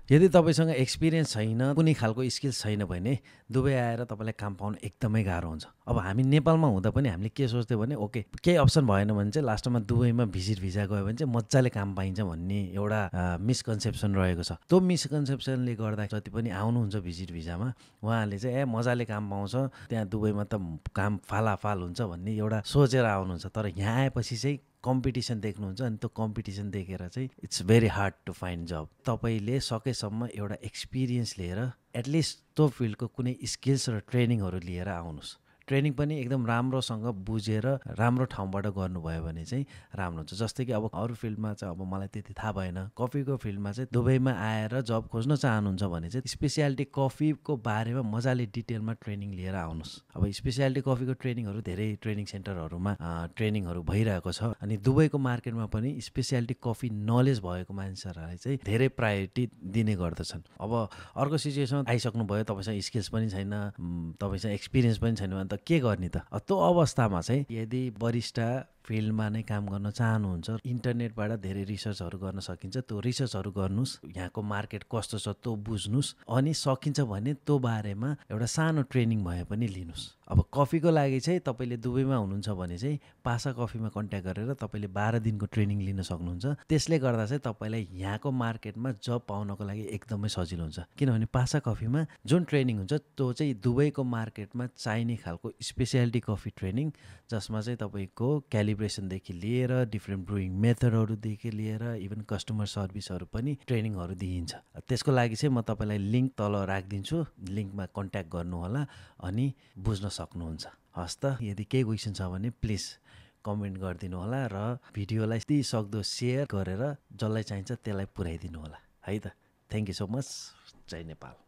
यदि तपाईसँग एक्सपिरियन्स छैन, कुनै खालको स्किल्स छैन भने दुबई आएर तपाईँलाई काम पाउनु एकदमै गाह्रो हुन्छ। अब हामी नेपालमा हुँदा पनि हामीले के सोच्थ्यौँ भने ओके केही अप्सन भएन भने चाहिँ लास्टमा दुबईमा भिजिट भिजा गयो भने चाहिँ मजाले काम पाइन्छ भन्ने एउटा मिसकन्सेप्सन रहेको छ। त्यो मिसकन्सेप्सनले गर्दा जति पनि आउनुहुन्छ भिजिट भिजामा उहाँहरूले चाहिँ मजाले काम पाउँछ, त्यहाँ दुबईमा त काम फालाफाल हुन्छ भन्ने एउटा सोचेर आउनुहुन्छ। तर यहाँ आएपछि चाहिँ कम्पिटिसन देख्नुहुन्छ अनि त्यो कम्पिटिसन देखेर चाहिँ it's very hard to find job. तपाईँले सकेसम्म एउटा एक्सपिरियन्स लिएर एटलिस्ट त्यो फिल्डको कुनै स्किल्स र ट्रेनिङहरू लिएर आउनुहोस्। ट्रेनिङ पनि एकदम राम्रोसँग बुझेर राम्रो ठाउँबाट गर्नुभयो भने चाहिँ राम्रो हुन्छ। जस्तै कि अब अरू फिल्डमा चाहिँ अब मलाई त्यति थाहा भएन, कफीको फिल्डमा चाहिँ दुबईमा आएर जब खोज्न चाहनुहुन्छ भने चाहिँ स्पेसियालिटी कफीको बारेमा मजाले डिटेलमा ट्रेनिङ लिएर आउनुहोस्। अब स्पेसियालिटी कफीको ट्रेनिङहरू धेरै ट्रेनिङ सेन्टरहरूमा ट्रेनिङहरू भइरहेको छ अनि दुबईको मार्केटमा पनि स्पेसियालिटी कफी नलेज भएको मान्छेहरूलाई चाहिँ धेरै प्रायोरिटी दिने गर्दछन्। अब अर्को सिचुएसन आइसक्नुभयो, तपाईँसँग स्किल्स पनि छैन, तपाईँसँग एक्सपिरियन्स पनि छैन भने त के गर्ने त? त्यो अवस्थामा चाहिँ यदि वरिष्ठ फिल्डमा नै काम गर्न चाहनुहुन्छ, इन्टरनेटबाट धेरै रिसर्चहरू गर्न सकिन्छ, त्यो रिसर्चहरू गर्नुहोस्, यहाँको मार्केट कस्तो छ त्यो बुझ्नुहोस्, अनि सकिन्छ भने त्यो बारेमा एउटा सानो ट्रेनिङ भए पनि लिनुहोस्। अब कफीको लागि चाहिँ तपाईँले दुबईमा हुनुहुन्छ भने चाहिँ पासा कफीमा कन्ट्याक्ट गरेर तपाईँले 12 दिनको ट्रेनिङ लिन सक्नुहुन्छ। त्यसले गर्दा चाहिँ तपाईँलाई यहाँको मार्केटमा जब पाउनको लागि एकदमै सजिलो हुन्छ। किनभने पासा कफीमा जुन ट्रेनिङ हुन्छ त्यो चाहिँ दुबईको मार्केटमा चाहिने खालको स्पेसियालिटी कफी ट्रेनिङ, जसमा चाहिँ तपाईँको क्यालिब्रेसनदेखि लिएर डिफ्रेन्ट ब्रुइङ मेथडहरूदेखि लिएर इभन कस्टमर सर्भिसहरू पनि ट्रेनिङहरू दिइन्छ। त्यसको लागि चाहिँ म तपाईँलाई लिङ्क तल राखिदिन्छु, लिङ्कमा कन्ट्याक्ट गर्नुहोला अनि बुझ्न सक्नुहुन्छ। हस् त, यदि केही क्वेसन छ भने प्लिज कमेन्ट गरिदिनु होला र भिडियोलाई यति सक्दो सेयर गरेर जसलाई चाहिन्छ त्यसलाई पुर्याइदिनु होला है त। Thank you so much. जय नेपाल।